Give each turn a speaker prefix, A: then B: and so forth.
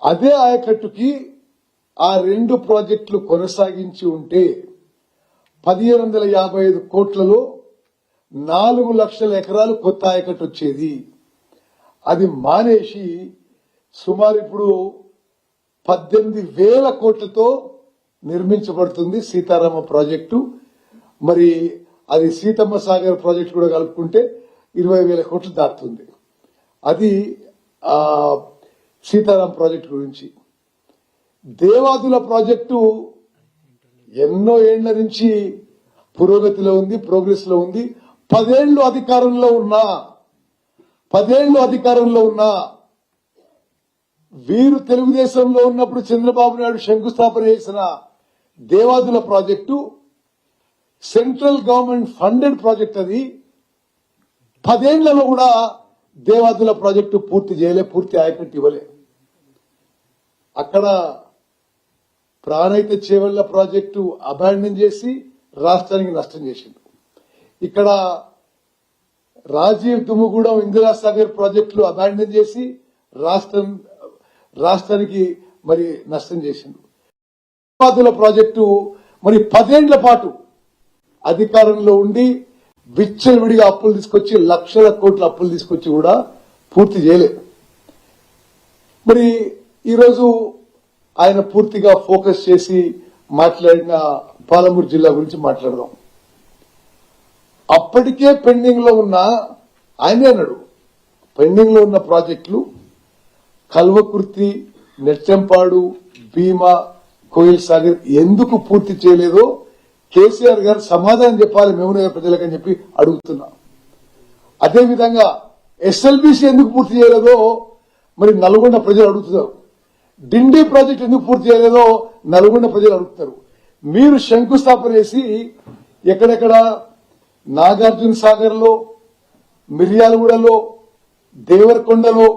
A: అదే ఆయకట్టుకి ఆ 2 ప్రాజెక్టులు కొనసాగించి ఉంటే 1555 కోట్లలో 4 లక్షల ఎకరాలు కొత్త ఆయకట్టు వచ్చేది. అది మానేసి సుమారు ఇప్పుడు 18,000 కోట్లతో నిర్మించబడుతుంది సీతారామ ప్రాజెక్టు. మరి అది సీతమ్మ సాగర్ ప్రాజెక్టు కూడా కలుపుకుంటే 20,000 కోట్లు దాటుతుంది. అది సీతారాం ప్రాజెక్టు గురించి. దేవాదుల ప్రాజెక్టు ఎన్నో ఏళ్ల నుంచి పురోగతిలో ఉంది, ప్రోగ్రెస్ లో ఉంది. 10 ఏళ్లు అధికారంలో ఉన్నా వీరు తెలుగుదేశంలో ఉన్నప్పుడు చంద్రబాబు నాయుడు శంకుస్థాపన చేసిన Devadula project central government funded project. అది 10 ఏళ్లలో కూడా దేవాదుల ప్రాజెక్టు పూర్తి చేయలే, పూర్తి ఆయకట్టు ఇవ్వలే. అక్కడ ప్రాణహిత చేవళ్ల ప్రాజెక్టు అబాండన్ చేసి రాష్ట్రానికి నష్టం చేసింది. ఇక్కడ రాజీవ్ దుమ్ముగూడెం ఇందిరాసాగర్ ప్రాజెక్టులు అబాండన్ చేసి రాష్ట్రానికి మరి నష్టం చేసింది. దేవాదుల ప్రాజెక్టు మరి 10 ఏళ్ల పాటు అధికారంలో ఉండి విచ్చలవిడిగా అప్పులు తీసుకొచ్చి లక్షల కోట్ల అప్పులు తీసుకొచ్చి కూడా పూర్తి చేయలేదు. మరి ఈరోజు ఆయన పూర్తిగా ఫోకస్ చేసి మాట్లాడిన పాలమూరు జిల్లా గురించి మాట్లాడదాం. అప్పటికే పెండింగ్ లో ఉన్న ఆయనే అన్నాడు, పెండింగ్ లో ఉన్న ప్రాజెక్టులు కల్వకుర్తి, నెట్టెంపాడు, భీమా, కోయిల్ సాగర్ ఎందుకు పూర్తి చేయలేదో కేసీఆర్ గారు సమాధానం చెప్పాలి మహబూబ్నగర్ ప్రజలకని చెప్పి అడుగుతున్నా. అదేవిధంగా ఎస్ఎల్బీసీ ఎందుకు పూర్తి చేయలేదో మరి నల్గొండ ప్రజలు అడుగుతున్నారు. డిండి ప్రాజెక్టు ఎందుకు పూర్తి చేయలేదో నల్గొండ ప్రజలు అడుగుతారు. మీరు శంకుస్థాపన చేసి ఎక్కడెక్కడ నాగార్జున సాగర్ లో, మిర్యాలగూడలో, దేవరకొండలో